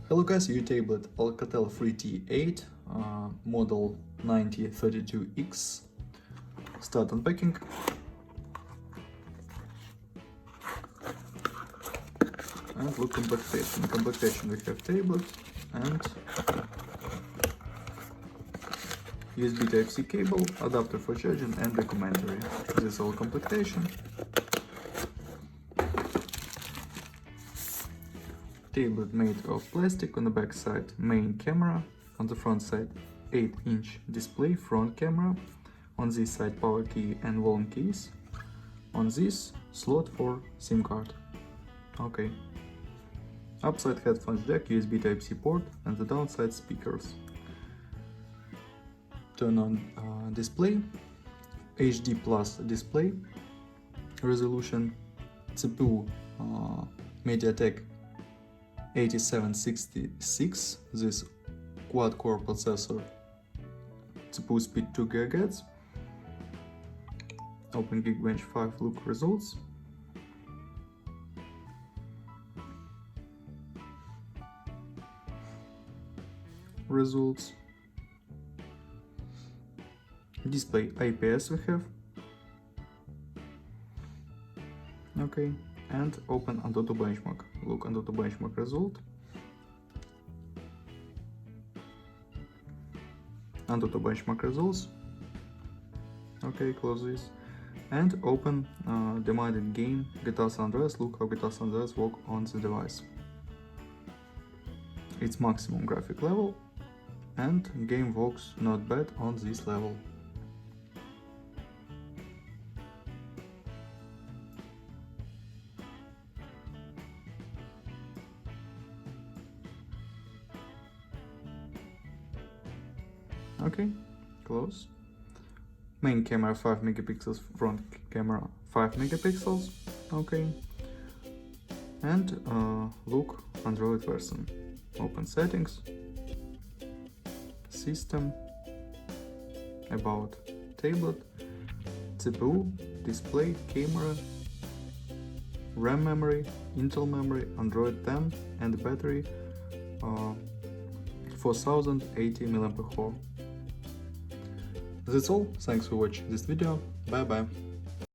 Hello guys, your tablet Alcatel 3T8 model 9032X. Start unpacking. And look compactation. In compactation we have tablet and USB Type-C cable, adapter for charging and documentary. This is all compactation. Tablet made of plastic. On the back side main camera, on the front side 8-inch display front camera, on this side power key and volume keys, on this slot for SIM card. Okay. Upside headphones jack, USB Type-C port, and the downside speakers. Turn on display, HD plus display, resolution, CPU MediaTek 8766, this quad-core processor, CPU speed 2 GHz, open Geekbench 5 look results. Display IPS we have. Okay, and open Antutu benchmark. Look Antutu benchmark result. Antutu benchmark results. Okay, close this. And open demanded game GTA San Andreas. Look how GTA San Andreas work on the device. It's maximum graphic level, and game works not bad on this level. Okay, close. Main camera 5 megapixels, front camera 5 megapixels. Okay. And look Android version. Open settings, system, about tablet, CPU, display, camera, RAM memory, Intel memory, Android 10, and battery 4080 mAh. That's all. Thanks for watching this video. Bye bye.